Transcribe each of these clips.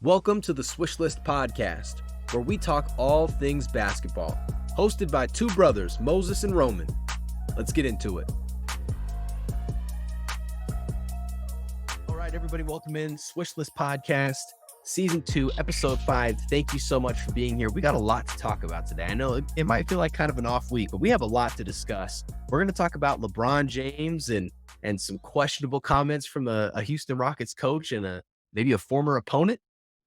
Welcome to the Swishlist podcast, where we talk all things basketball. Hosted by two brothers, Moses and Roman. Let's get into it. All right, everybody, welcome in. Swishlist podcast, season 2, episode 5. Thank you so much for being here. We got a lot to talk about today. I know it might feel like kind of an off week, but we have a lot to discuss. We're going to talk about LeBron James and some questionable comments from a Houston Rockets coach and maybe a former opponent.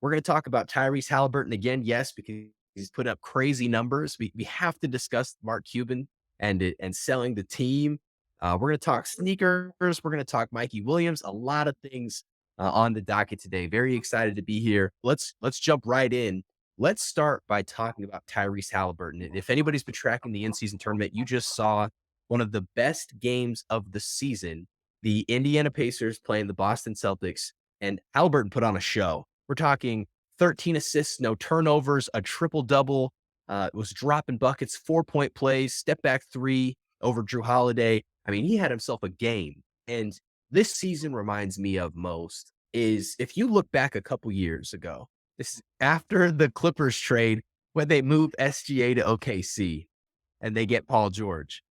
We're going to talk about Tyrese Haliburton again, yes, because he's put up crazy numbers. We have to discuss Mark Cuban and selling the team. We're going to talk sneakers. We're going to talk Mikey Williams. A lot of things on the docket today. Very excited to be here. Let's jump right in. Let's start by talking about Tyrese Haliburton. And if anybody's been tracking the in-season tournament, you just saw one of the best games of the season. The Indiana Pacers playing the Boston Celtics, and Haliburton put on a show. We're talking 13 assists, no turnovers, a triple-double, was dropping buckets, 4-point plays, step-back three over Drew Holiday. I mean, he had himself a game. And this season reminds me of most is if you look back a couple years ago, this is after the Clippers trade when they moved SGA to OKC and they get Paul George.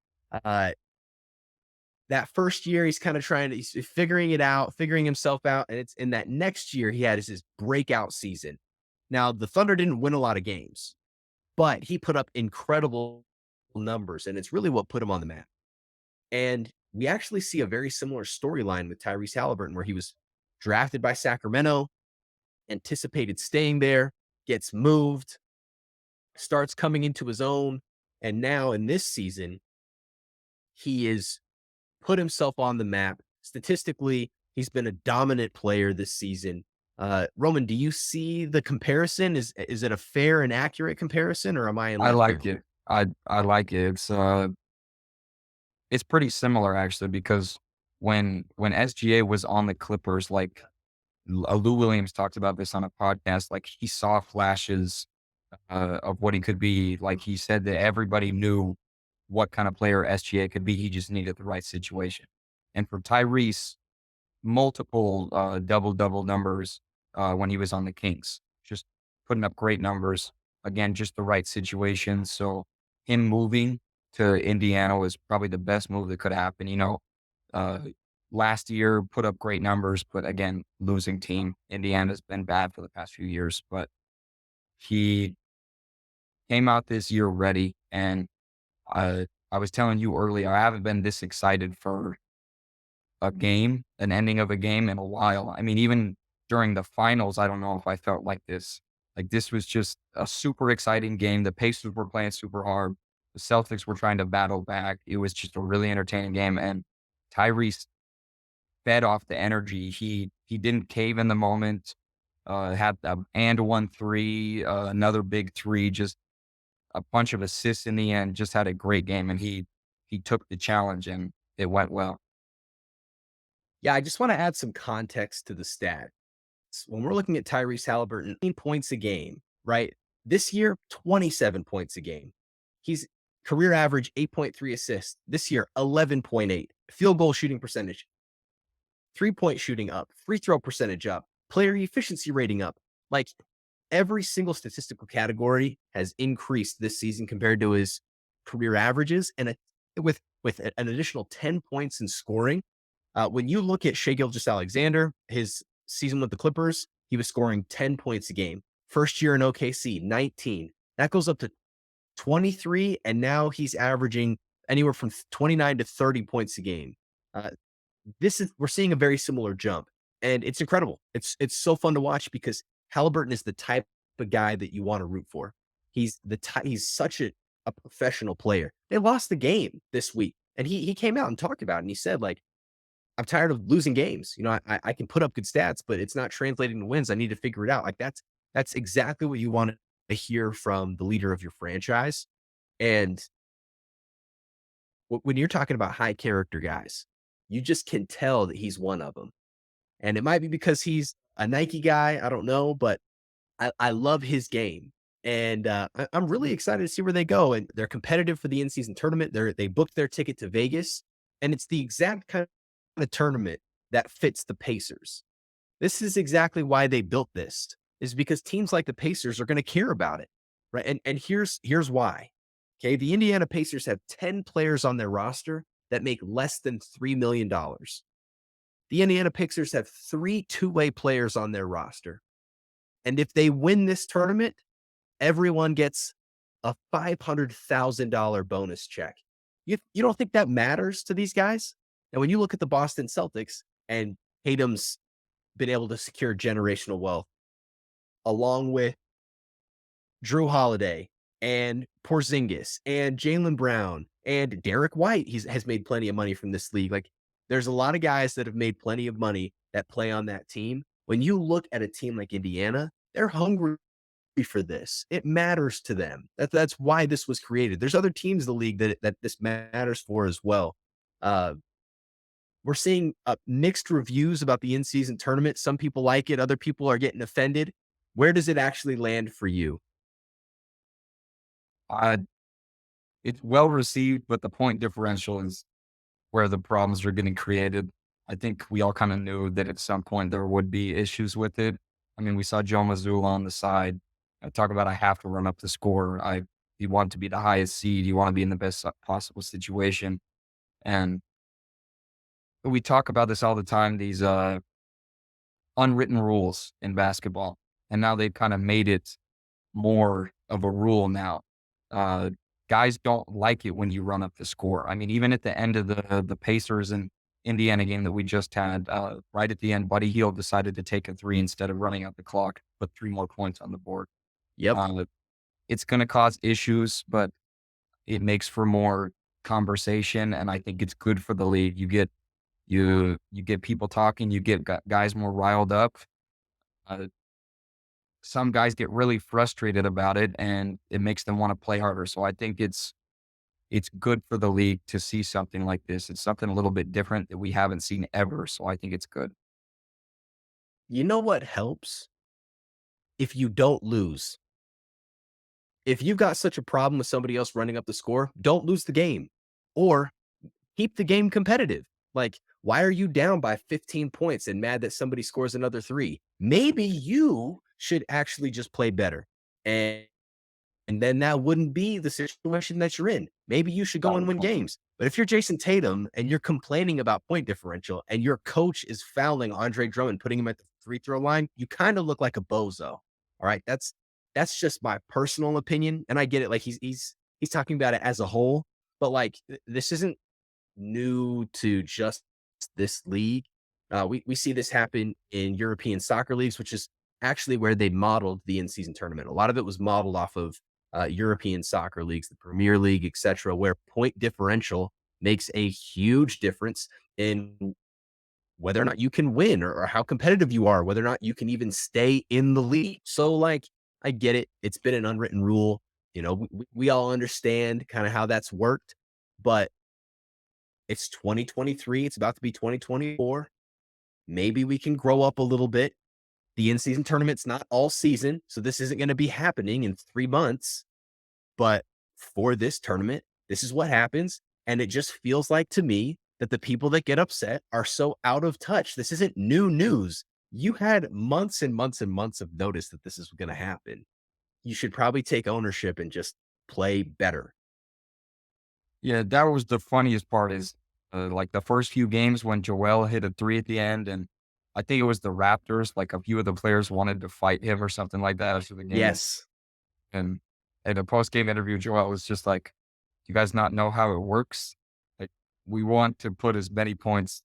That first year, he's kind of he's figuring it out, figuring himself out. And it's in that next year, he had his breakout season. Now, the Thunder didn't win a lot of games, but he put up incredible numbers. And it's really what put him on the map. And we actually see a very similar storyline with Tyrese Haliburton, where he was drafted by Sacramento, anticipated staying there, gets moved, starts coming into his own. And now in this season, he is put himself on the map. Statistically, he's been a dominant player this season. Roman, do you see the comparison? Is it a fair and accurate comparison, or am I in I left like field? it. I like it. It's pretty similar actually because when SGA was on the Clippers, like Lou Williams talked about this on a podcast, like he saw flashes of what he could be. Like he said that everybody knew what kind of player SGA could be. He just needed the right situation. And for Tyrese, multiple double numbers when he was on the Kings, just putting up great numbers. Again, just the right situation. So him moving to Indiana was probably the best move that could happen. Uh, last year put up great numbers, but again, losing team. Indiana's been bad for the past few years, but he came out this year ready. And I was telling you earlier, I haven't been this excited for a game, an ending of a game in a while. I mean, even during the finals, I don't know if I felt like this. Like this was just a super exciting game. The Pacers were playing super hard. The Celtics were trying to battle back. It was just a really entertaining game. And Tyrese fed off the energy. He didn't cave in the moment. Had a and 1 3, another big three, just a bunch of assists in the end. Just had a great game, and he took the challenge, and it went well. Yeah, I just want to add some context to the stat. When we're looking at Tyrese Haliburton, 18 points a game, right? This year, 27 points a game. He's career average 8.3 assists. This year, 11.8. Field goal shooting percentage, 3-point shooting up, free throw percentage up, player efficiency rating up. Like every single statistical category has increased this season compared to his career averages. And with an additional 10 points in scoring, when you look at Gilgeous-Alexander, his season with the Clippers, he was scoring 10 points a game. First year in OKC, 19. That goes up to 23, and now he's averaging anywhere from 29 to 30 points a game. Uh, we're seeing a very similar jump, and it's incredible. It's so fun to watch because Halliburton is the type of guy that you want to root for. He's such a professional player. They lost the game this week, and he came out and talked about it, and he said, like, I'm tired of losing games. I can put up good stats, but it's not translating to wins. I need to figure it out. Like that's exactly what you want to hear from the leader of your franchise. And when you're talking about high character guys, you just can tell that he's one of them. And it might be because he's a Nike guy. I don't know, but I love his game. And I'm really excited to see where they go. And they're competitive for the in-season tournament. They booked their ticket to Vegas, and it's the exact kind of tournament that fits the Pacers. This is exactly why they built this. is because teams like the Pacers are going to care about it, right? And here's why. Okay, the Indiana Pacers have 10 players on their roster that make less than $3 million. The Indiana Pacers have 3 two-way players on their roster. And if they win this tournament, everyone gets a $500,000 bonus check. You don't think that matters to these guys? And when you look at the Boston Celtics and Tatum's been able to secure generational wealth along with Drew Holiday and Porzingis and Jaylen Brown and Derek White, has made plenty of money from this league. Like, there's a lot of guys that have made plenty of money that play on that team. When you look at a team like Indiana, they're hungry for this. It matters to them. That's why this was created. There's other teams in the league that this matters for as well. Uh, we're seeing mixed reviews about the in-season tournament. Some people like it. Other people are getting offended. Where does it actually land for you? Uh, it's well received, but the point differential is where the problems are getting created. I think we all kind of knew that at some point there would be issues with it. I mean, we saw Joe Mazzulla on the side talk about I have to run up the score. You want to be the highest seed. You want to be in the best possible situation. And we talk about this all the time. These unwritten rules in basketball, and now they've kind of made it more of a rule now. Uh, Guys don't like it when you run up the score. I mean, even at the end of the Pacers and Indiana game that we just had, right at the end, Buddy Hield decided to take a three instead of running out the clock, put 3 more points on the board. Yep. It's going to cause issues, but it makes for more conversation, and I think it's good for the league. You get people talking, you get guys more riled up. Uh, some guys get really frustrated about it, and it makes them want to play harder. So I think it's good for the league to see something like this. It's something a little bit different that we haven't seen ever. So I think it's good. You know what helps? If you don't lose. If you've got such a problem with somebody else running up the score, don't lose the game or keep the game competitive. Like, why are you down by 15 points and mad that somebody scores another three? Maybe you should actually just play better. And then that wouldn't be the situation that you're in. Maybe you should go and win games. But if you're Jason Tatum and you're complaining about point differential and your coach is fouling Andre Drummond, putting him at the free throw line, you kind of look like a bozo. All right. That's just my personal opinion. And I get it. Like, he's talking about it as a whole, but like, this isn't new to just this league. We see this happen in European soccer leagues, which is actually where they modeled the in-season tournament. A lot of it was modeled off of European soccer leagues, the Premier League, etc., where point differential makes a huge difference in whether or not you can win or how competitive you are, whether or not you can even stay in the league. So, like, I get it. It's been an unwritten rule. You know, we all understand kind of how that's worked, but it's 2023. It's about to be 2024. Maybe we can grow up a little bit. The in-season tournament's not all season, so this isn't going to be happening in 3 months. But for this tournament, this is what happens. And it just feels like to me that the people that get upset are so out of touch. This isn't new news. You had months and months and months of notice that this is going to happen. You should probably take ownership and just play better. Yeah, that was the funniest part is like the first few games when Joel hit a three at the end, and I think it was the Raptors. Like a few of the players wanted to fight him or something like that after the game. Yes. And in a post game interview, Joel was just like, "You guys not know how it works? Like, we want to put as many points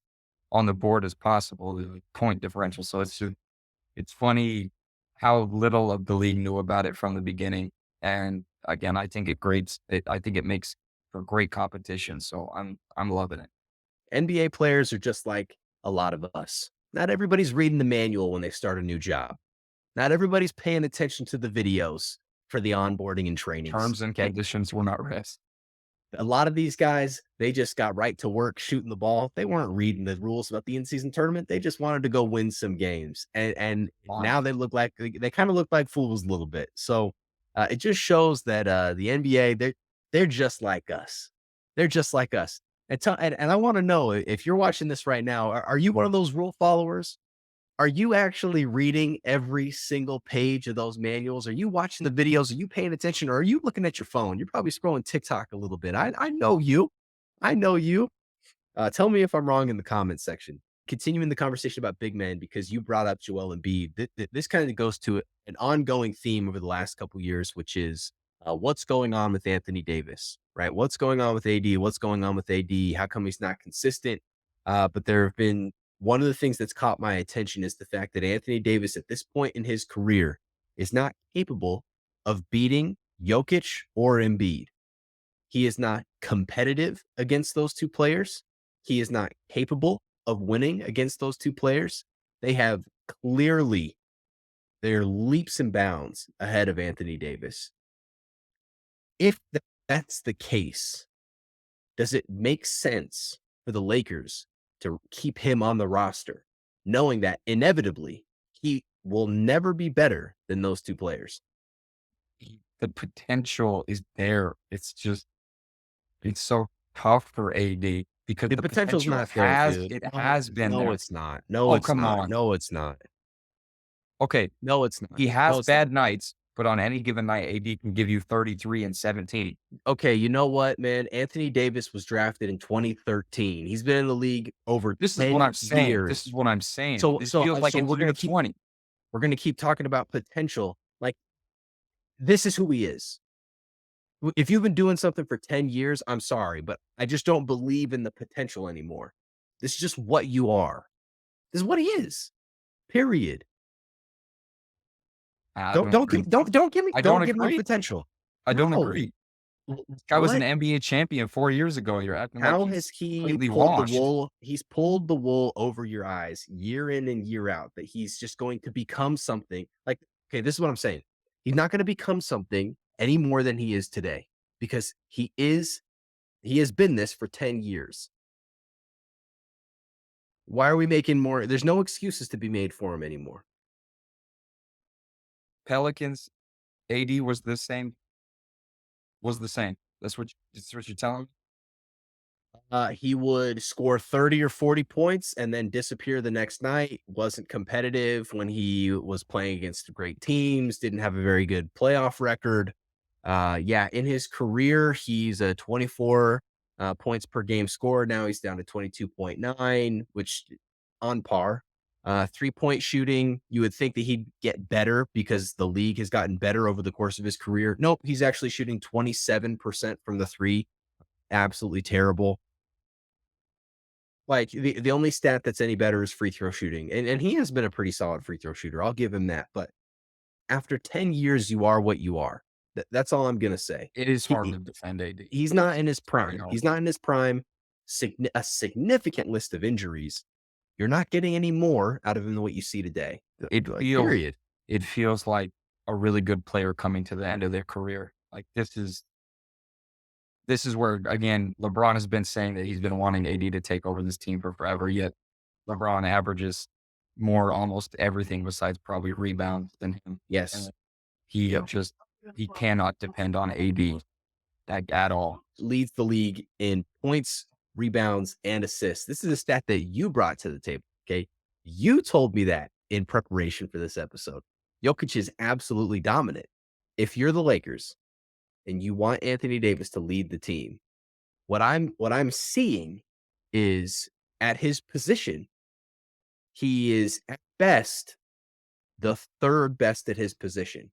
on the board as possible, the point differential." So it's funny how little of the league knew about it from the beginning. And again, I think I think it makes for great competition. So I'm loving it. NBA players are just like a lot of us. Not everybody's reading the manual when they start a new job. Not everybody's paying attention to the videos for the onboarding and trainings. Terms and conditions were not rest. A lot of these guys, they just got right to work shooting the ball. They weren't reading the rules about the in-season tournament. They just wanted to go win some games. And Fine. now they kind of look like fools a little bit. So it just shows that the NBA, they're just like us. They're just like us. And I want to know if you're watching this right now, are you one of those rule followers? Are you actually reading every single page of those manuals? Are you watching the videos? Are you paying attention? Or are you looking at your phone? You're probably scrolling TikTok a little bit. I know you. I know you. Tell me if I'm wrong in the comments section. Continuing the conversation about big men because you brought up Joel Embiid. This kind of goes to an ongoing theme over the last couple years, which is what's going on with Anthony Davis, right? What's going on with AD? What's going on with AD? How come he's not consistent? But there have been one of the things that's caught my attention is the fact that Anthony Davis, at this point in his career, is not capable of beating Jokic or Embiid. He is not competitive against those two players. He is not capable of winning against those two players. They have clearly they're leaps and bounds ahead of Anthony Davis. If that's the case, does it make sense for the Lakers to keep him on the roster, knowing that inevitably he will never be better than those two players? The potential is there. It's just it's so tough for AD because The the potential's potential not there, dude. it has been No, there. it's not. No, Oh, it's come not. on. No, it's not. Okay, No, it's not. he No, has it's not. bad nights, but on any given night, AD can give you 33 and 17. Okay, you know what, man? Anthony Davis was drafted in 2013. He's been in the league over This is what 10 I'm saying. This is years. what I'm saying. So This so feels uh, like so it's year 20. we're gonna keep talking about potential. Like this is who he is. If you've been doing something for 10 years, I'm sorry, but I just don't believe in the potential anymore. This is just what you are. This is what he is. Period. I Don't don't don't agree. give don't give me I don't don't give me agree. potential. I don't No. agree. This guy was an What? NBA champion 4 years ago. You're acting like How he's has he completely pulled the washed. wool? He's pulled the wool over your eyes year in and year out that he's just going to become something like, okay, this is what I'm saying. He's not going to become something any more than he is today because he has been this for 10 years. Why are we making more? There's no excuses to be made for him anymore. Pelicans, AD was the same. Was the same. That's what you're telling me? He would score 30 or 40 points and then disappear the next night. Wasn't competitive when he was playing against great teams, didn't have a very good playoff record. Yeah, in his career, he's a 24 points per game scorer. Now he's down to 22.9, which on par. 3-point shooting, you would think that he'd get better because the league has gotten better over the course of his career. Nope, he's actually shooting 27% from the three. Absolutely terrible. Like, the only stat that's any better is free throw shooting, and he has been a pretty solid free throw shooter, I'll give him that, but after 10 years, you are what you are. That's all I'm gonna say. It is He hard he to defend AD. he's not in his Very prime. hard. He's not in his prime. A significant list of injuries. You're not getting any more out of him than what you see today. It Like, feels period. it feels like a really good player coming to the end of their career. Like this is where again LeBron has been saying that he's been wanting AD to take over this team for forever. Yet LeBron averages more almost everything besides probably rebounds than him. Yes. And he Yep. just he cannot depend on AD at all. Leads the league in points, rebounds, and assists. This is a stat that you brought to the table. Okay. You told me that in preparation for this episode. Jokic is absolutely dominant. If you're the Lakers and you want Anthony Davis to lead the team, what I'm seeing is at his position, he is at best the third best at his position,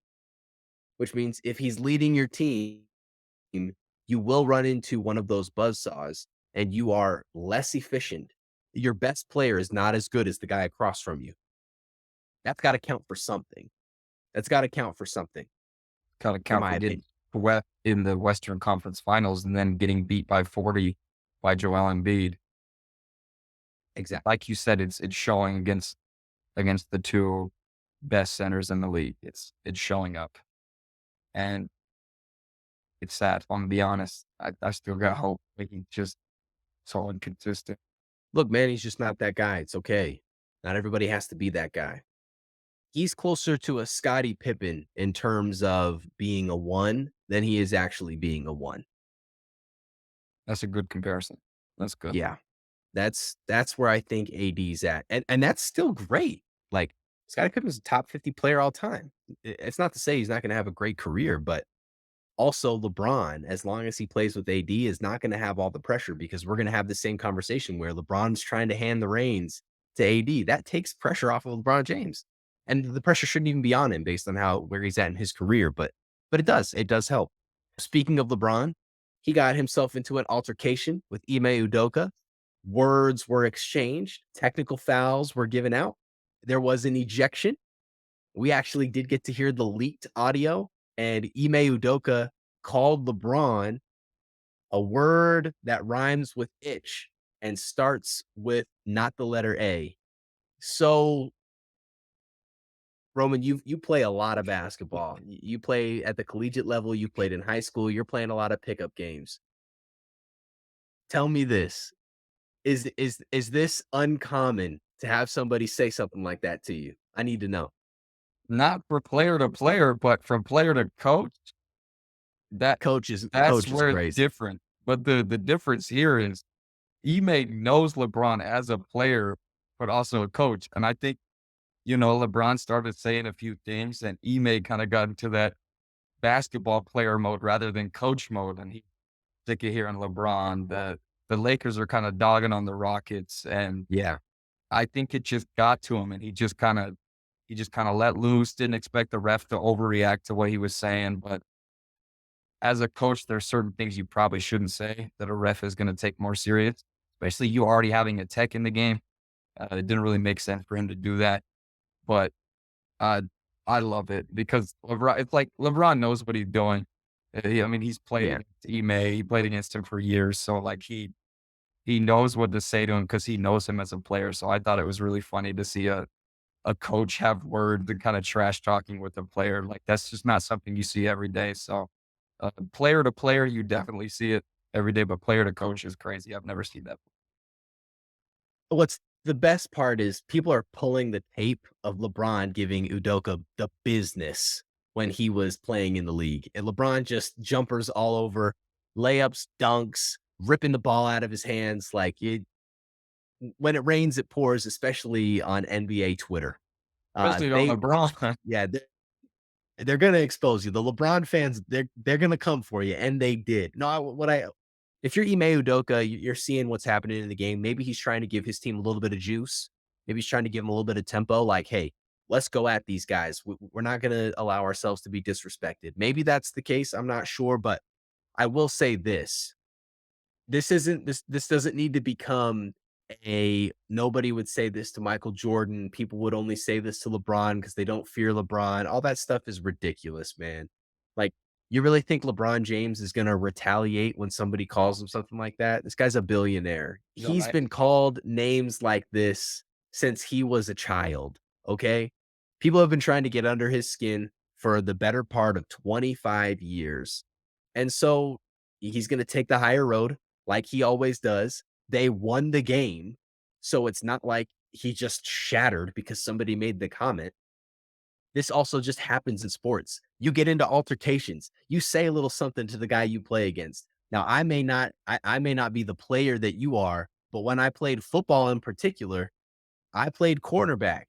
which means if he's leading your team, you will run into one of those buzzsaws and you are less efficient. Your best player is not as good as the guy across from you. That's got to count for something. That's got to count for something, Kind of in count my for getting opinion. in the Western Conference Finals and then getting beat by 40 by Joel Embiid. Exactly. Like you said, it's showing against the two best centers in the league. It's showing up. And it's sad. I'm gonna be honest. I still got hope. Like he's just so inconsistent. Look, man, he's just not that guy. It's okay. Not everybody has to be that guy. He's closer to a Scottie Pippen in terms of being a one than he is actually being a one. That's a good comparison. That's good. Yeah. That's where I think AD's at. And that's still great. Like, Scottie Pippen's a top 50 player all time. It's not to say he's not going to have a great career, but also LeBron, as long as he plays with AD, is not going to have all the pressure because we're going to have the same conversation where LeBron's trying to hand the reins to AD. That takes pressure off of LeBron James. And the pressure shouldn't even be on him based on where he's at in his career, but it does help. Speaking of LeBron, he got himself into an altercation with Ime Udoka. Words were exchanged, technical fouls were given out. There was an ejection. We actually did get to hear the leaked audio, and Ime Udoka called LeBron a word that rhymes with itch and starts with not the letter A. So, Roman, you play a lot of basketball. You play at the collegiate level, you played in high school, you're playing a lot of pickup games. Tell me this. Is this uncommon to have somebody say something like that to you? I need to know. Not for player to player, but from player to coach, that that's Coach is where it's crazy. different. But the difference here is Ime knows LeBron as a player, but also a coach. And I think, LeBron started saying a few things and Ime kind of got into that basketball player mode rather than coach mode. And he sick of hearing LeBron. The Lakers are kind of dogging on the Rockets. And Yeah. I think it just got to him and he just kind of let loose, didn't expect the ref to overreact to what he was saying. But as a coach, there's certain things you probably shouldn't say that a ref is going to take more serious, especially you already having a tech in the game. It didn't really make sense for him to do that. But uh, I love it because it's like LeBron knows what he's doing. I mean, he's played Yeah. against Ime, he played against him for years. So like he knows what to say to him because he knows him as a player. So I thought it was really funny to see a coach have words and kind of trash talking with a player. Like that's just not something you see every day. So player to player, you definitely see it every day, but player to coach is crazy. I've never seen that. What's the best part is people are pulling the tape of LeBron giving Udoka the business when he was playing in the league. And LeBron just jumpers all over, layups, dunks, ripping the ball out of his hands. When it rains, it pours, especially on NBA Twitter. Especially on They, LeBron. yeah, they're gonna expose you. The LeBron fans, they're gonna come for you, and they did. No, what I if you're Ime Udoka, you're seeing what's happening in the game. Maybe he's trying to give his team a little bit of juice. Maybe he's trying to give them a little bit of tempo. Like, hey, let's go at these guys. We're not gonna allow ourselves to be disrespected. Maybe that's the case. I'm not sure, but I will say this: this doesn't need to become a nobody would say this to Michael Jordan. People would only say this to LeBron because they don't fear LeBron. All that stuff is ridiculous, man. Like, you really think LeBron James is going to retaliate when somebody calls him something like that? This guy's a billionaire. No, He's been called names like this since he was a child. Okay. People have been trying to get under his skin for the better part of 25 years. And so he's going to take the higher road like he always does. They won the game. So it's not like he just shattered because somebody made the comment. This also just happens in sports. You get into altercations. You say a little something to the guy you play against. Now, I may not be the player that you are, but when I played football in particular, I played cornerback,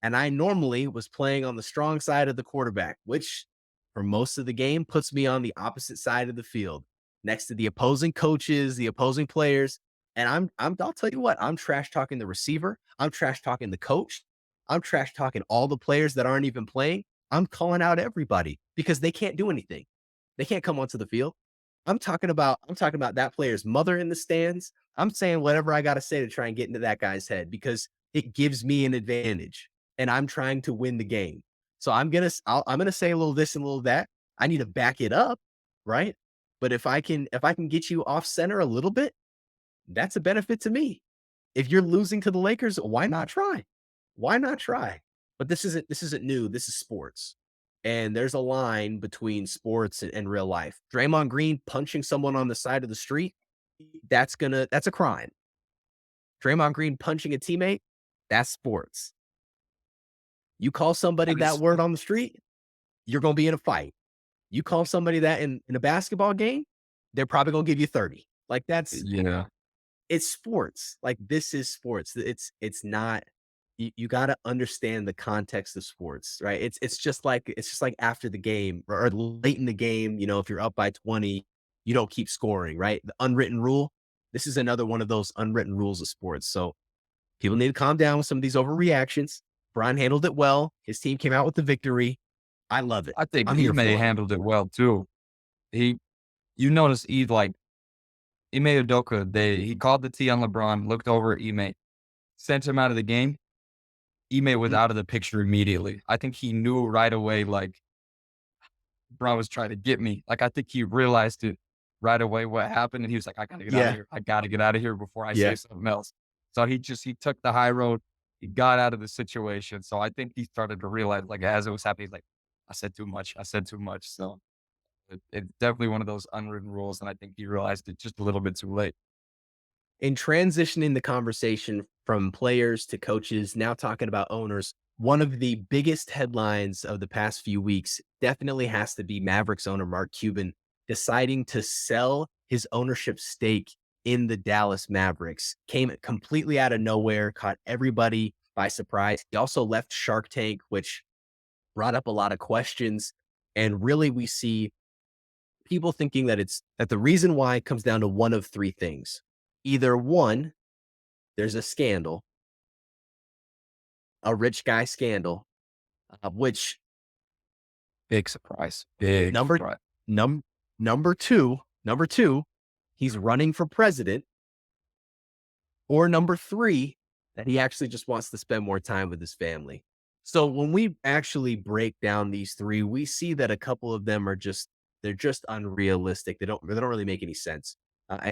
and I normally was playing on the strong side of the quarterback, which for most of the game puts me on the opposite side of the field, next to the opposing coaches, the opposing players. And I'll tell you what, I'm trash talking the receiver, I'm trash talking the coach, I'm trash talking all the players that aren't even playing. I'm calling out everybody because they can't do anything. They can't come onto the field. I'm talking about that player's mother in the stands. I'm saying whatever I got to say to try and get into that guy's head because it gives me an advantage and I'm trying to win the game. So I'm gonna say a little this and a little that. I need to back it up, right? But if I can get you off center a little bit, that's a benefit to me. If you're losing to the Lakers, why not try? Why not try? But this isn't new. This is sports. And there's a line between sports and real life. Draymond Green punching someone on the side of the street, that's a crime. Draymond Green punching a teammate, that's sports. You call somebody that that is, word on the street, you're gonna be in a fight. You call somebody that in a basketball game, they're probably gonna give you 30. Like, yeah. it's sports. Like, this is sports. It's not you got to understand the context of sports, right? It's just like after the game or late in the game, if you're up by 20, you don't keep scoring, right? The unwritten rule. This is another one of those unwritten rules of sports. So people need to calm down with some of these overreactions. Brian handled it well. His team came out with the victory. I love it. I think I'm here Ime for it. handled it well too. He, you notice Ime Udoka, he called the T on LeBron, looked over at Ime, sent him out of the game. Ime was Mhm. out of the picture immediately. I think he knew right away, like, bro was trying to get me. Like, I think he realized it right away what happened, and he was like, "I gotta get out of Yeah. here. I gotta get out of here before I say Yeah. something else." So he took the high road. He got out of the situation. So I think he started to realize, like, as it was happening, he's like, "I said too much. I said too much." So it's definitely one of those unwritten rules, and I think he realized it just a little bit too late. In transitioning the conversation from players to coaches, now talking about owners, one of the biggest headlines of the past few weeks definitely has to be Mavericks owner Mark Cuban deciding to sell his ownership stake in the Dallas Mavericks. Came completely out of nowhere, caught everybody by surprise. He also left Shark Tank, which brought up a lot of questions. And really, we see people thinking that the reason why comes down to one of three things. Either one, there's a scandal, a rich guy scandal, which Big surprise. Big number surprise. num number two, he's running for president, or number three, that he actually just wants to spend more time with his family. So when we actually break down these three, we see that a couple of them they're just unrealistic. They don't really make any sense.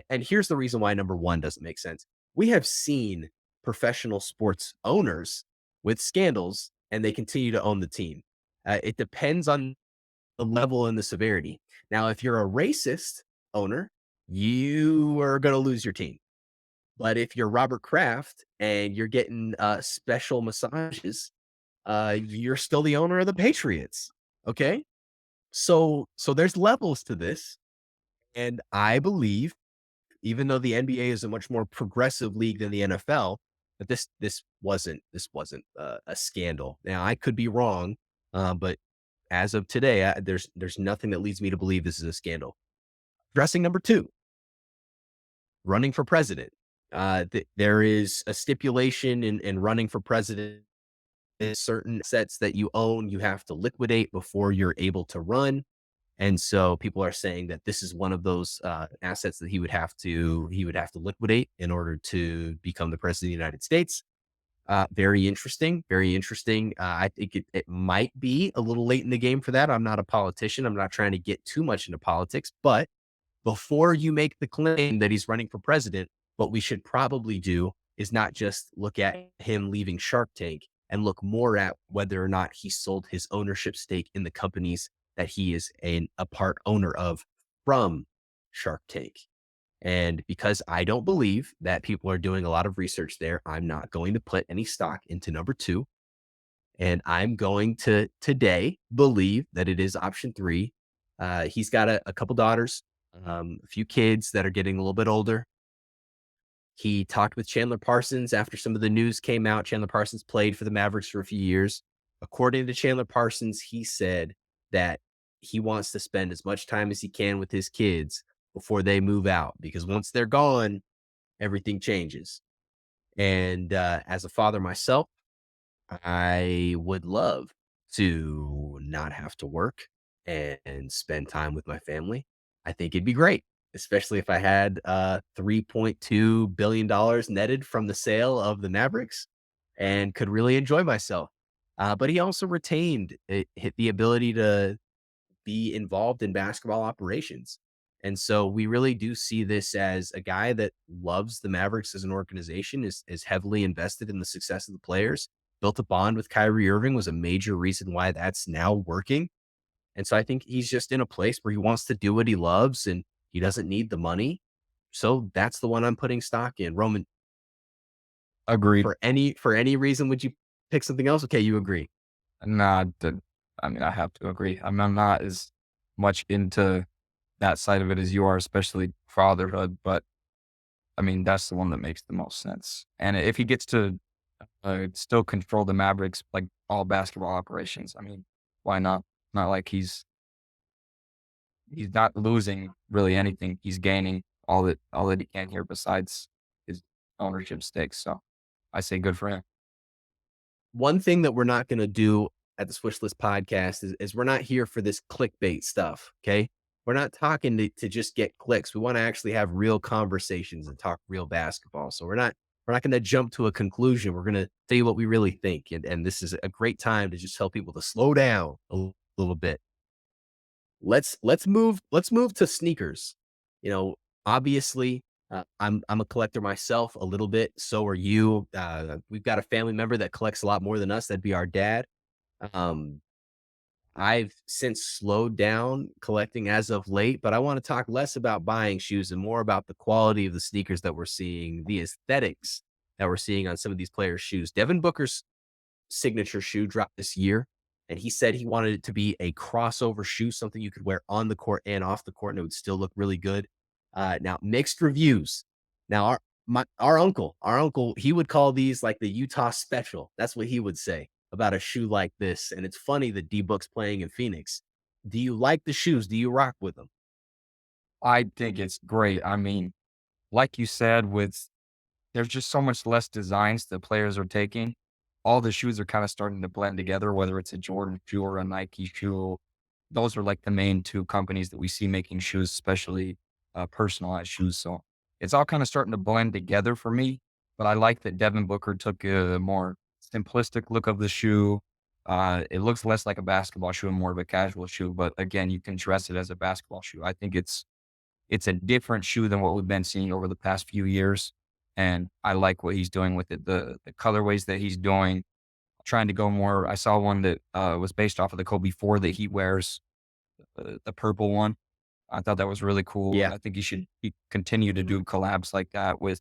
And here's the reason why number one doesn't make sense. We have seen professional sports owners with scandals, and they continue to own the team. It depends on the level and the severity. Now, if you're a racist owner, you are going to lose your team. But if you're Robert Kraft and you're getting special massages, you're still the owner of the Patriots. Okay. So there's levels to this. And I believe, even though the NBA is a much more progressive league than the NFL, that this wasn't a scandal. Now I could be wrong, but as of today, there's nothing that leads me to believe this is a scandal. Dressing number two, running for president. There is a stipulation in running for president. Certain assets that you own, you have to liquidate before you're able to run. And so people are saying that this is one of those assets that he would have to liquidate in order to become the president of the United States. Very interesting. Very interesting. I think it might be a little late in the game for that. I'm not a politician. I'm not trying to get too much into politics, but before you make the claim that he's running for president, what we should probably do is not just look at him leaving Shark Tank and look more at whether or not he sold his ownership stake in the companies that he is a part owner of from Shark Tank. And because I don't believe that people are doing a lot of research there, I'm not going to put any stock into number two. And I'm going to today believe that it is option three. He's got a couple daughters, a few kids that are getting a little bit older. He talked with Chandler Parsons after some of the news came out. Chandler Parsons played for the Mavericks for a few years. According to Chandler Parsons, he said that he wants to spend as much time as he can with his kids before they move out, because once they're gone, everything changes. And as a father myself, I would love to not have to work and spend time with my family. I think it'd be great, especially if I had $3.2 billion netted from the sale of the Mavericks and could really enjoy myself. But he also retained the ability to be involved in basketball operations. And so we really do see this as a guy that loves the Mavericks as an organization, is heavily invested in the success of the players, built a bond with Kyrie Irving, was a major reason why that's now working. And so I think he's just in a place where he wants to do what he loves and he doesn't need the money. So that's the one I'm putting stock in. Roman, Agreed. for any reason, would you pick something else? Okay, you agree. Nah, I mean, I have to agree. I'm not as much into that side of it as you are, especially fatherhood. But I mean, that's the one that makes the most sense. And if he gets to still control the Mavericks like all basketball operations. I mean, why not? Not like he's not losing really anything. He's gaining all that he can here besides his ownership stakes. So I say good for him. One thing that we're not going to do at the Swishlist podcast is we're not here for this clickbait stuff. Okay. We're not talking to just get clicks. We want to actually have real conversations and talk real basketball. So we're not going to jump to a conclusion. We're going to tell you what we really think. And this is a great time to just tell people to slow down a little bit. Let's move to sneakers. You know, obviously, I'm a collector myself a little bit. So are you. We've got a family member that collects a lot more than us. That'd be our dad. Um, I've since slowed down collecting as of late, but I want to talk less about buying shoes and more about the quality of the sneakers that we're seeing, the aesthetics that we're seeing on some of these players' shoes. Devin Booker's signature shoe dropped this year, and he said he wanted it to be a crossover shoe, something you could wear on the court and off the court, and it would still look really good. Now, mixed reviews. Now, our uncle, he would call these like the Utah Special. That's what he would say about a shoe like this. And it's funny that D Book's playing in Phoenix. Do you like the shoes? Do you rock with them? I think it's great. I mean, like you said, with there's just so much less designs that players are taking. All the shoes are kind of starting to blend together, whether it's a Jordan shoe or a Nike shoe. Those are like the main two companies that we see making shoes, especially personalized shoes. So it's all kind of starting to blend together for me. But I like that Devin Booker took a more simplistic look of the shoe. It looks less like a basketball shoe and more of a casual shoe. But again, you can dress it as a basketball shoe. I think it's a different shoe than what we've been seeing over the past few years, and I like what he's doing with it. The colorways that he's doing, trying to go more. I saw one that was based off of the Kobe 4 that he wears, the purple one. I thought that was really cool. Yeah. I think he continue to do collabs like that with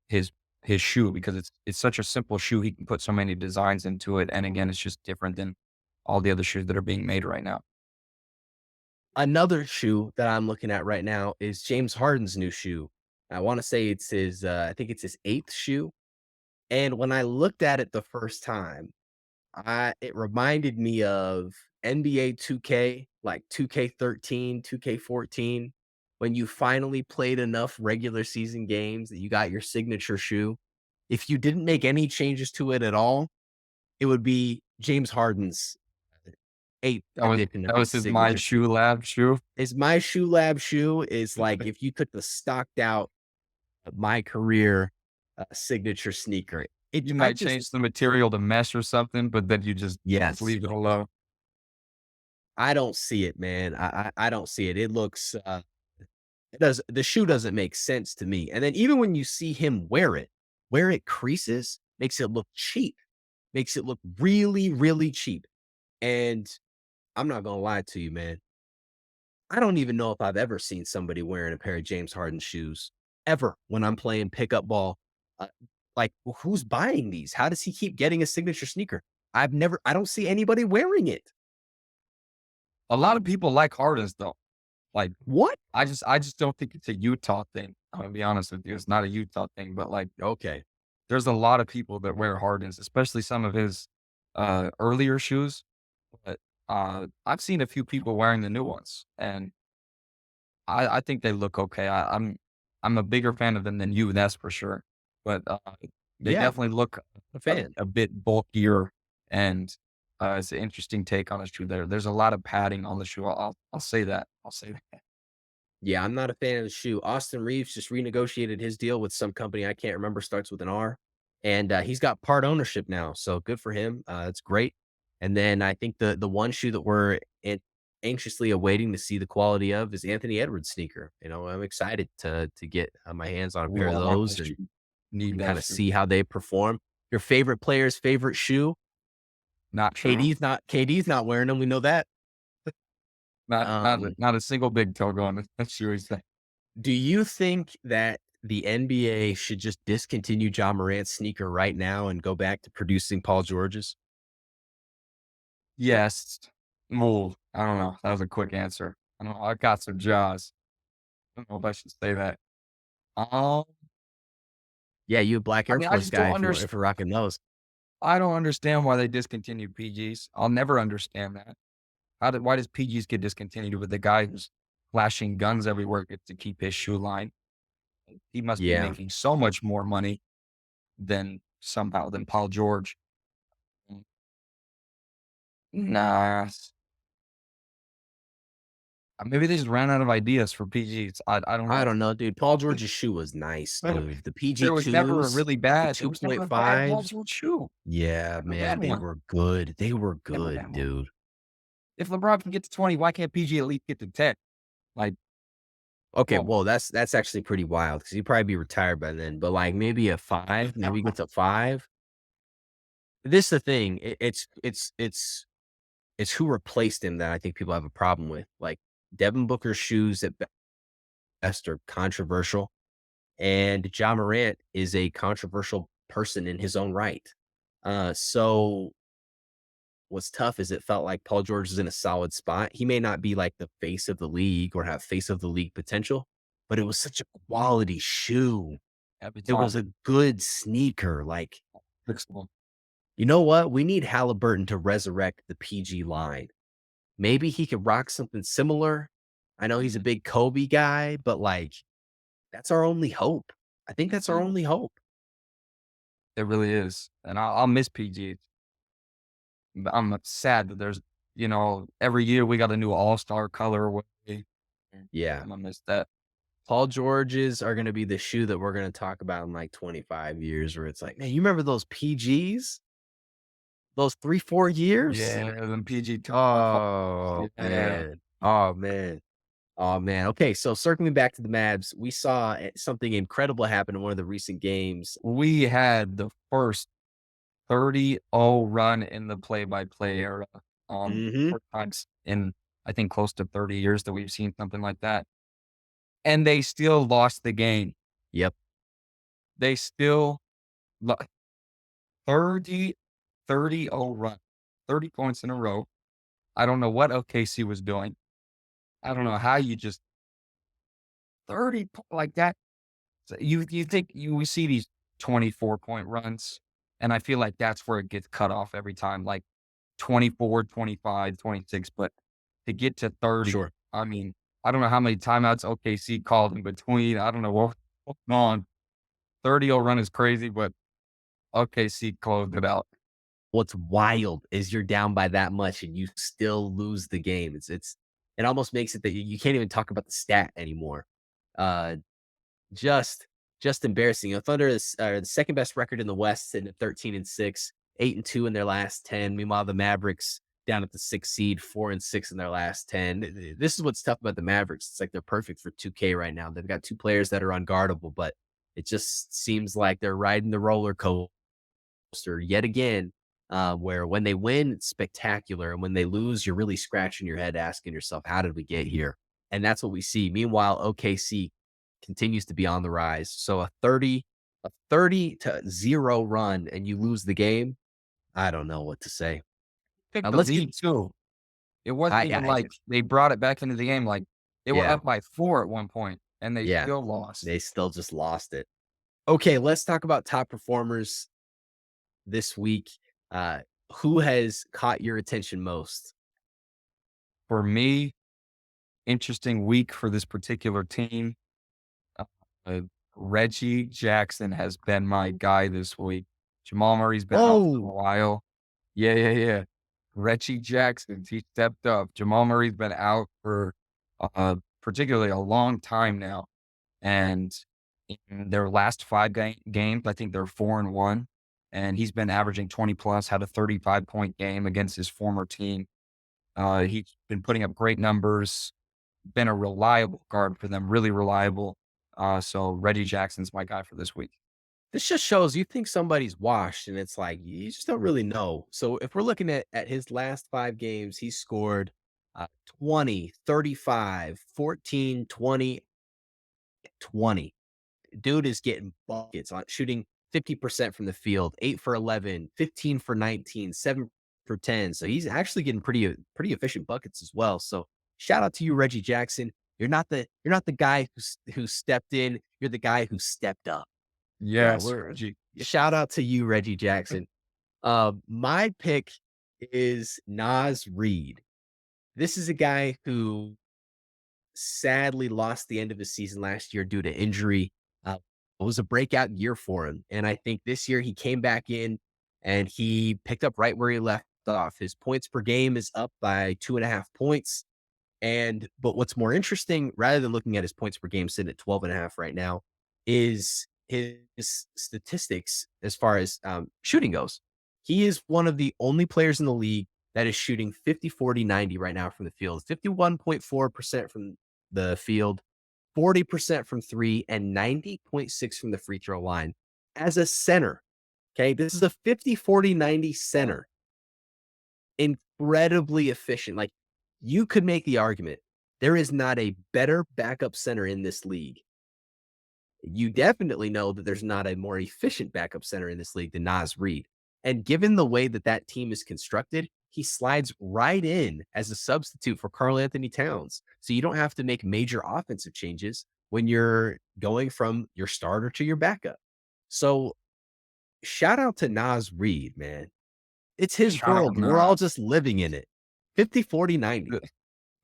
his his shoe because it's such a simple shoe. He can put so many designs into it, and again, it's just different than all the other shoes that are being made right now. Another shoe that I'm looking at right now is James Harden's new shoe. I want to say it's his, I think it's his eighth shoe. And when I looked at it the first time, it reminded me of NBA 2K, like 2K13, 2K14, when you finally played enough regular season games that you got your signature shoe. If you didn't make any changes to it at all, it would be James Harden's eighth edition of That his was his My signature shoe. Shoe Lab shoe. Is my Shoe Lab shoe is like if you took the stocked out my career signature sneaker. You I might just change the material to mesh or something, but then you just yes. leave it alone. I don't see it, man. I don't see it. It looks it does the shoe doesn't make sense to me. And then even when you see him wear it, where it creases makes it look cheap, makes it look really, really cheap. And I'm not gonna lie to you, man. I don't even know if I've ever seen somebody wearing a pair of James Harden shoes ever when I'm playing pickup ball. Uh, like, who's buying these? How does he keep getting a signature sneaker? I don't see anybody wearing it. A lot of people like Hardens though. Like, What? I just don't think it's a Utah thing. I'm gonna be honest with you. It's not a Utah thing, but like Okay. there's a lot of people that wear Hardens, especially some of his earlier shoes. But I've seen a few people wearing the new ones and I think they look okay. I'm a bigger fan of them than you, that's for sure. But they Yeah, definitely look a fan. a bit bulkier, and it's an interesting take on the shoe. There's a lot of padding on the shoe. I'll say that. I'll say that. Yeah, I'm not a fan of the shoe. Austin Reeves just renegotiated his deal with some company I can't remember, starts with an R, and he's got part ownership now. So good for him. It's great. And then I think the one shoe that we're anxiously awaiting to see the quality of is Anthony Edwards sneaker. You know, I'm excited to get my hands on a pair Ooh, of I want those that and shoe. Need that kind of shoe. see how they perform. Your favorite player's favorite shoe? Not true. KD's not wearing them. We know that. Um, Not a single big toe going. That shoe is that. Do you think that the NBA should just discontinue John Morant's sneaker right now and go back to producing Paul George's? Yes. Well, I don't know. That was a quick answer. I don't know. I got some jaws. I don't know if I should say that. Um, Yeah, you a black I Air mean, I Force just guy don't if understand. you're rocking those. I don't understand why they discontinued PGs. I'll never understand that. Why does PGs get discontinued with the guy who's flashing guns everywhere gets to keep his shoe line? He must be Yeah, making so much more money than Paul George. Mm, Nah, maybe they just ran out of ideas for PGs. I don't I know. don't know, dude. Paul George's shoe was nice, dude. The There was never a PG2s, really the bad. There was never a bad Paul 2.5s. George shoe. Yeah, Never a man, bad they one. were good. They were Never a bad good, one. dude. If LeBron can get to 20, why can't PG at least get to 10? Like, Okay, well, well, that's actually pretty wild because he'd probably be retired by then. But like maybe a 5, maybe get to 5. This is the thing. It's who replaced him that I think people have a problem with. Like Devin Booker's shoes at best are controversial, and Ja Morant is a controversial person in his own right. So what's tough is it felt like Paul George is in a solid spot. He may not be like the face of the league or have face of the league potential, but it was such a quality shoe. every It was time. a good sneaker. Like, Fixable. you know what? We need Halliburton to resurrect the PG line. Maybe he could rock something similar. I know he's a Mhm. big Kobe guy, but like that's our only hope. I think that's our Mhm. only hope. It really is. And I'll miss PG. But I'm sad that every year we got a new all-star colorway. Yeah. I'm gonna miss that. Paul George's are going to be the shoe that we're going to talk about in like 25 years, where it's like, man, you remember those PGs? Those 3, 4 years? Yeah, them PG 2. Oh, Yeah. man. Oh, man. Oh, man. Okay. So circling back to the Mavs, we saw something incredible happen in one of the recent games. We had the first 30-0 run in the play-by-play era. Hmm. First times in, I think, close to 30 years that we've seen something like that. And they still lost the game. Yep. They still lo 30-0 run, 30 points in a row. I don't know what OKC was doing. I don't know how you just 30 like that. So you think we see these 24-point runs, and I feel like that's where it gets cut off every time, like 24, 25, 26. But to get to 30, Sure. I mean, I don't know how many timeouts OKC called in between. I don't know what's going on. 30-0 run is crazy, but OKC closed it out. What's wild is you're down by that much and you still lose the game. It almost makes it that you can't even talk about the stat anymore. Uh, just just embarrassing. You know, Thunder is the second best record in the West, sitting at 13-6, 8-2 in their last 10. Meanwhile, the Mavericks down at the 6th seed, 4-6 in their last 10. This is what's tough about the Mavericks. It's like they're perfect for 2K right now. They've got two players that are unguardable, but it just seems like they're riding the roller coaster yet again, where when they win, it's spectacular. And when they lose, you're really scratching your head asking yourself, how did we get here? And that's what we see. Meanwhile, OKC continues to be on the rise. So a 30-0 run and you lose the game. I don't know what to say. Picked the Let's get lead too. It wasn't even I like they brought it back into the game. Like they were yeah, up by 4 at one point, and they yeah. still lost. They still just lost it. Okay, let's talk about top performers this week. Uh, who has caught your attention most? For me, interesting week for this particular team. Uh, uh, Reggie Jackson has been my guy this week. Jamal Murray's been out for a Oh, while. Yeah, yeah, yeah. Reggie Jackson, he stepped up. Jamal Murray's been out for particularly a long time now. And in their last 5 games, I think they're 4-1. And he's been averaging 20 plus, had a 35-point game against his former team. He's been putting up great numbers, been a reliable guard for them, really reliable. So Reggie Jackson's my guy for this week. this just shows you think somebody's washed, and it's like you just don't really know. So if we're looking at his last 5 games, he scored 20, 35, 14, 20, 20. Dude is getting buckets on shooting 50% from the field, 8 for 11, 15 for 19, 7 for 10. So he's actually getting pretty efficient buckets as well. So shout out to you, Reggie Jackson. You're not the guy who stepped in. You're the guy who stepped up. Yeah, Yes, we're Reggie. shout out to you, Reggie Jackson. My pick is Nas Reed. This is a guy who sadly lost the end of his season last year due to injury. It was a breakout year for him. And I think this year he came back in and he picked up right where he left off. His points per game is up by 2.5 points. But what's more interesting, rather than looking at his points per game sitting at 12.5 right now, is his statistics as far as shooting goes. He is one of the only players in the league that is shooting 50, 40, 90 right now from the field, 51.4% from the field, 40% from three, and 90.6 from the free throw line as a center. Okay. This is a 50, 40, 90 center, incredibly efficient. Like, you could make the argument there is not a better backup center in this league. You definitely know that there's not a more efficient backup center in this league than Nas Reed. And given the way that that team is constructed, he slides right in as a substitute for Karl Anthony Towns. So you don't have to make major offensive changes when you're going from your starter to your backup. So shout out to Nas Reed, man. It's his Shout out world. We're all Nas. just living in it. 50, 40, 90.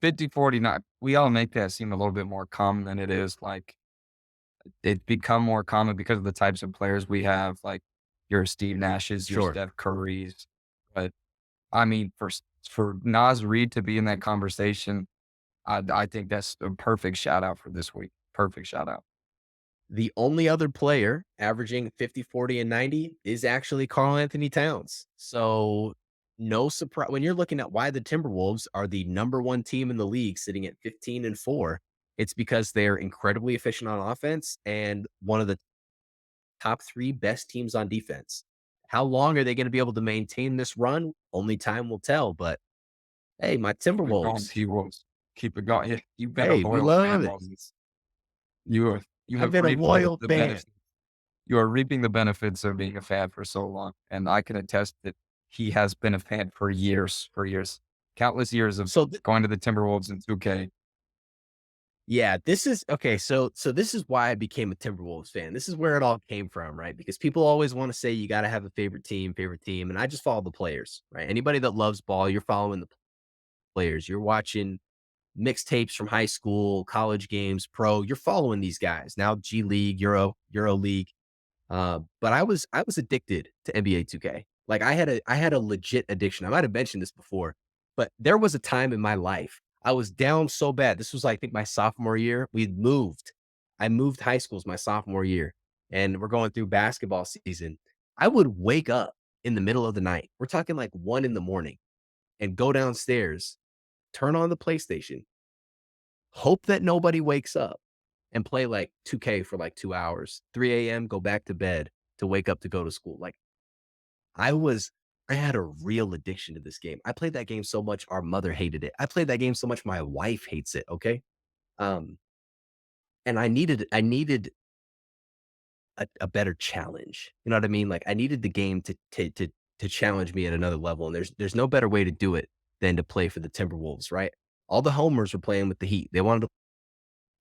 50, 49. We all make that seem a little bit more common than it is. Like, it's become more common because of the types of players we have, like your Steve Nashes, your Sure. Steph Currys. But I mean, for Nas Reed to be in that conversation, I think that's a perfect shout out for this week. Perfect shout out. The only other player averaging 50, 40, and 90 is actually Karl Anthony Towns. So, no surprise when you're looking at why the Timberwolves are the number one team in the league sitting at 15-4, it's because they're incredibly efficient on offense and one of the top three best teams on defense. How long are they going to be able to maintain this run? Only time will tell. But hey, my Keep it going, Timberwolves, T-Wolves. Keep it going. Yeah, you've been a hey, we loyal fan love it. all this. You I've have been a reaped the, loyal the fan. benefits. You are reaping the benefits of being a fan for so long, and I can attest that he has been a fan for years, countless years of So going to the Timberwolves in 2K. yeah, this is okay. So this is why I became a Timberwolves fan. This is where it all came from, right? Because people always want to say you got to have a favorite team, and I just follow the players, right? Anybody that loves ball, you're following the players. You're watching mixtapes from high school, college games, pro. You're following these guys now. G League, Euro League. But I was addicted to NBA 2K. Like, I had a legit addiction. I might have mentioned this before, but there was a time in my life I was down so bad. This was, I think, my sophomore year. We'd moved. I moved high schools my sophomore year, and we're going through basketball season. I would wake up in the middle of the night. We're talking like 1 in the morning, and go downstairs, turn on the PlayStation, hope that nobody wakes up, and play like 2K for like 2 hours, 3 a.m., go back to bed to wake up to go to school. Like, I was, I had a real addiction to this game. I played that game so much, our mother hated it. I played that game so much, my wife hates it. Okay. Um, and I needed a better challenge. You know what I mean? Like, I needed the game to challenge me at another level. And there's no better way to do it than to play for the Timberwolves, right? All the homers were playing with the Heat. They wanted to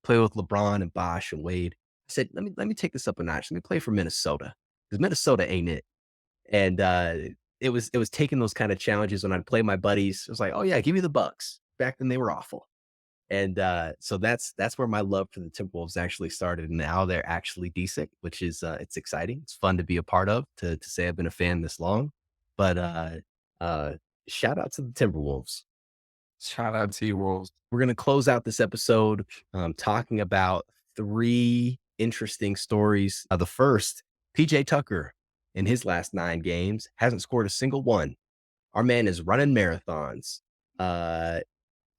play with LeBron and Bosh and Wade. I said, let me take this up a notch. Let me play for Minnesota because Minnesota ain't it. And it was taking those kind of challenges when I'd play my buddies. It was like, oh yeah, give me the Bucks. Back then they were awful. And so that's where my love for the Timberwolves actually started. And now they're actually decent, which is it's exciting. It's fun to be a part of, to say I've been a fan this long. But uh shout out to the Timberwolves. Shout out T-Wolves. We're going to close out this episode talking about three interesting stories. The first, PJ Tucker in his last 9 games hasn't scored a single one. Our man is running marathons. Uh,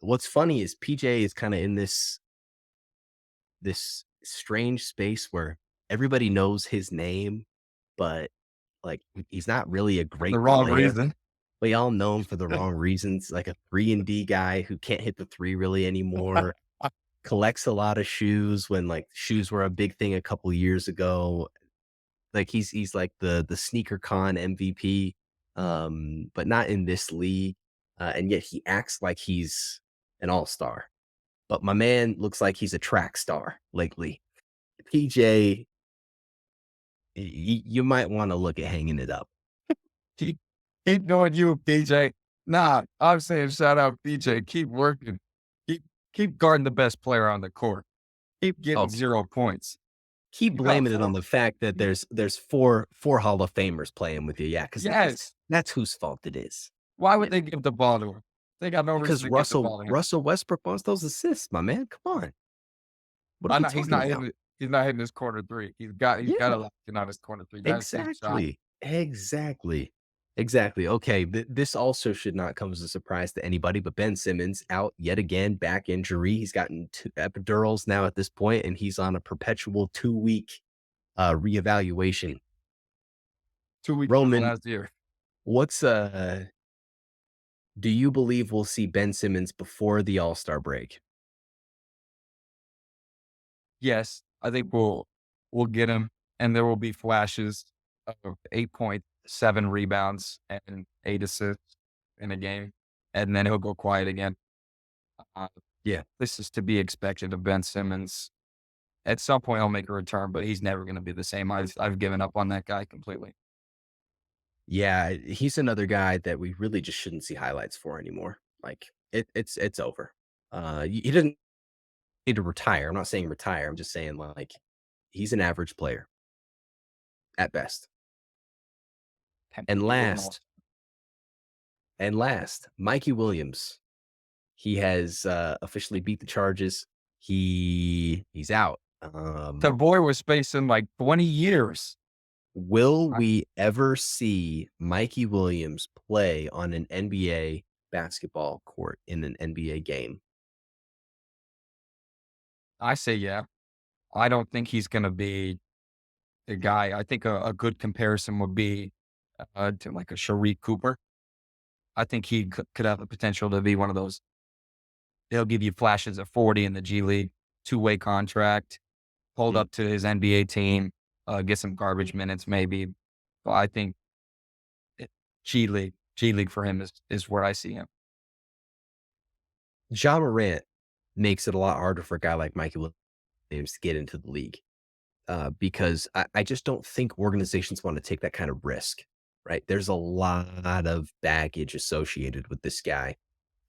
what's funny is PJ is kind of in this strange space where everybody knows his name, but like he's not really a The great wrong player. reason. We all know him for the wrong reasons, like a 3-and-D guy who can't hit the three really anymore, collects a lot of shoes when like shoes were a big thing a couple years ago. Like he's like the sneaker con MVP, but not in this league. And yet he acts like he's an all-star. But my man looks like he's a track star lately. PJ, you might want to look at hanging it up. Keep, keep doing you, PJ. Nah, I'm saying shout out PJ. Keep working. Keep keep guarding the best player on the court. Keep getting Oh, 0 points. keep You got blaming it on four. the fact that there's four Hall of Famers playing with you. Yeah, because Yes. that's whose fault it is. Why would Yeah, they give the ball to him? They got no reason because to give the Russell ball to him. Russell Westbrook wants those assists, my man. Come on, what are I we know he's talking not about? hitting it. He's not hitting his corner three. He's got Yeah, a lot on his corner three. That's his job. exactly. Okay, this also should not come as a surprise to anybody. But Ben Simmons out yet again, back injury. He's gotten two epidurals now at this point, and he's on a perpetual 2 week reevaluation. 2 weeks from Roman, last year. what's do you believe we'll see Ben Simmons before the All-Star break? Yes, I think we'll get him, and there will be flashes of 8.7 rebounds and 8 assists in a game, and then he'll go quiet again. Uh, Yeah. this is to be expected of Ben Simmons. At some point, he'll make a return, but he's never going to be the same. I've given up on that guy completely. Yeah, he's another guy that we really just shouldn't see highlights for anymore. Like it's over. He doesn't need to retire. I'm not saying retire. I'm just saying like he's an average player at best. Can't And believe we're an all- last, Mikey Williams. He has officially beat the charges. He's out. The boy was facing like 20 years. Will I, we ever see Mikey Williams play on an NBA basketball court in an NBA game? I say, yeah. I don't think he's going to be the guy. I think a good comparison would be to like a Shareek Cooper. I think he could have the potential to be one of those. He'll give you flashes of 40 in the G League, two-way contract, hold Mm. up to his NBA team, get some garbage minutes maybe. But I think it, G League for him is where I see him. Ja Morant makes it a lot harder for a guy like Mikey Williams to get into the league because I just don't think organizations want to take that kind of risk, right? There's a lot of baggage associated with this guy.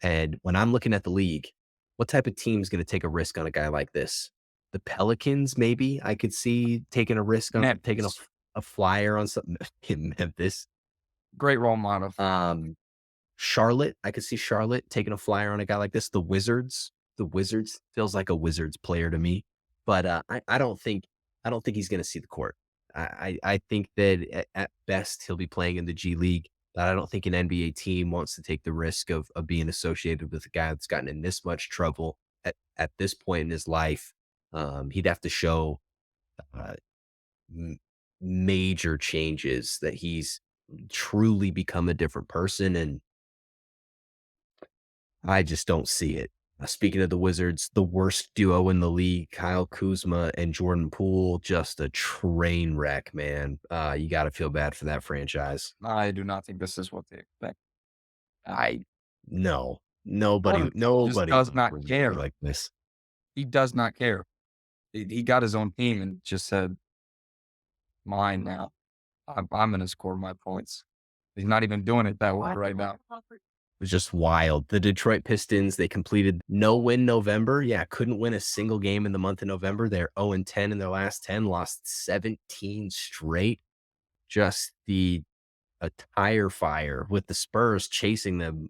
And when I'm looking at the league, what type of team is going to take a risk on a guy like this? The Pelicans, maybe I could see taking a risk on taking Memphis, a flyer on something in Memphis. great role model. Charlotte, I could see Charlotte taking a flyer on a guy like this. The Wizards feels like a Wizards player to me, but I don't think he's going to see the court. I think that at best he'll be playing in the G League. But I don't think an NBA team wants to take the risk of being associated with a guy that's gotten in this much trouble at this point in his life. He'd have to show uh, m- major changes that he's truly become a different person, and I just don't see it. Speaking of the Wizards, the worst duo in the league, Kyle Kuzma and Jordan Poole, just a train wreck, man. You got to feel bad for that franchise. I do not think this is what they expect. I No, Jordan just nobody does wants not Jordan to be care. like this. He does not care. He got his own team and just said, "Mine now. I'm going to score my points." He's not even doing it that way right now. Was just wild. The Detroit Pistons, they completed no win November. Yeah, couldn't win a single game in the month of November. They're 0-10 in their last 10, lost 17 straight. Just a tire fire with the Spurs chasing them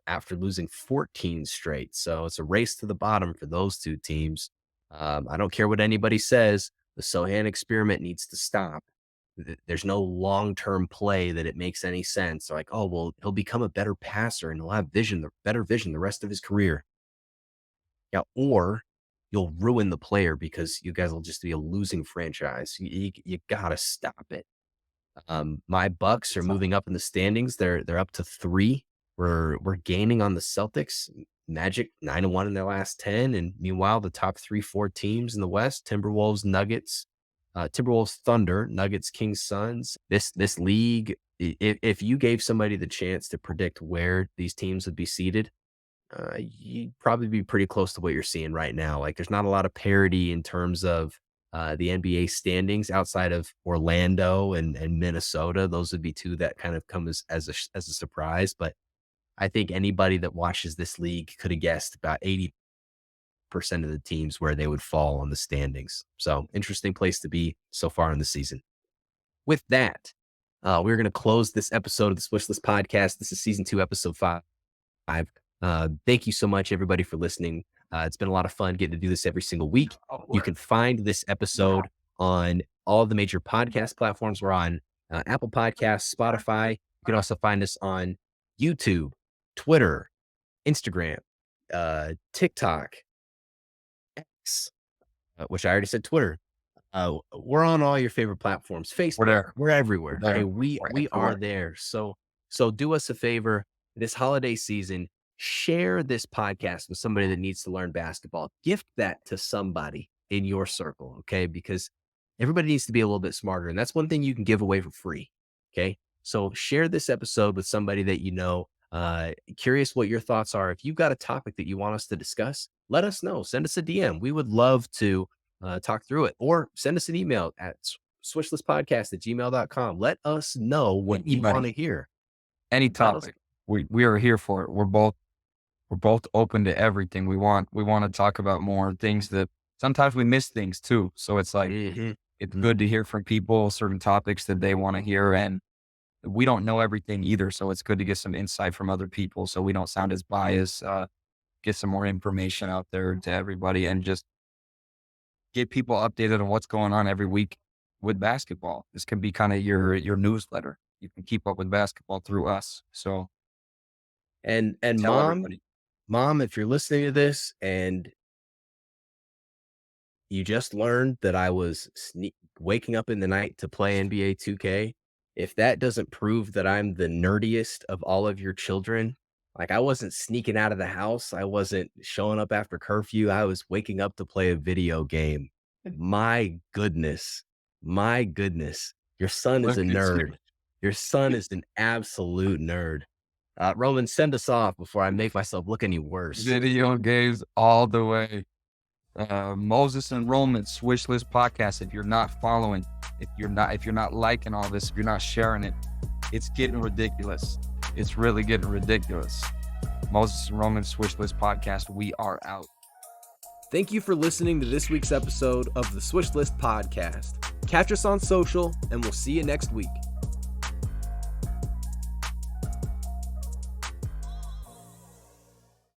after losing 14 straight. So it's a race to the bottom for those two teams. I don't care what anybody says. The Sohan experiment needs to stop. There's no long-term play that it makes any sense. Like, oh, well, he'll become a better passer and he'll have better vision the rest of his career. Yeah, or you'll ruin the player because you guys will just be a losing franchise. You gotta stop it. My Bucks are moving up in the standings. They're up to 3. We're gaining on the Celtics. Magic 9-1 in their last 10, and meanwhile the top 3-4 teams in the West: Timberwolves, Nuggets, Timberwolves, Thunder, Nuggets, Kings, Suns. This league, if you gave somebody the chance to predict where these teams would be seated, you'd probably be pretty close to what you're seeing right now. Like there's not a lot of parity in terms of the NBA standings outside of Orlando and Minnesota. Those would be two that kind of come as a surprise. But I think anybody that watches this league could have guessed about 80% of the teams where they would fall on the standings. So interesting place to be so far in the season. With that, we're going to close this episode of the Swishlist podcast. This is season 2, episode 5. Thank you so much, everybody, for listening. It's been a lot of fun getting to do this every single week. You can find this episode on all the major podcast platforms. We're on Apple Podcasts, Spotify. You can also find us on YouTube, Twitter, Instagram, TikTok, X, which I already said Twitter. We're on all your favorite platforms. Facebook, We're there. we're everywhere. We're there. Okay, we We're are everywhere. there. So do us a favor this holiday season. Share this podcast with somebody that needs to learn basketball. Gift that to somebody in your circle, okay? Because everybody needs to be a little bit smarter, and that's one thing you can give away for free, okay? So share this episode with somebody that you know. Curious what your thoughts are. If you've got a topic that you want us to discuss, let us know. Send us a DM. We would love to talk through it, or send us an email at swishlistpodcast@gmail.com. Let us know what you want to hear. Any topic. We are here for it. We're both open to everything. We want to talk about more things that sometimes we miss things too. So it's like, it's good to hear from people, certain topics that they want to hear. And we don't know everything either. So it's good to get some insight from other people so we don't sound as biased, get some more information out there to everybody and just get people updated on what's going on every week with basketball. This can be kind of your newsletter. You can keep up with basketball through us. So, and tell everybody. Mom, if you're listening to this and you just learned that I was waking up in the night to play NBA 2K, if that doesn't prove that I'm the nerdiest of all of your children, like I wasn't sneaking out of the house, I wasn't showing up after curfew, I was waking up to play a video game. My goodness, your son is Look a at you. nerd. Your son is an absolute nerd. Roman, send us off before I make myself look any worse. Video games all the way. Moses and Roman Swishlist podcast. If you're not following, if you're not liking all this, if you're not sharing it, it's getting ridiculous. It's really getting ridiculous. Moses and Roman Swishlist podcast. We are out. Thank you for listening to this week's episode of the Swishlist podcast. Catch us on social, and we'll see you next week.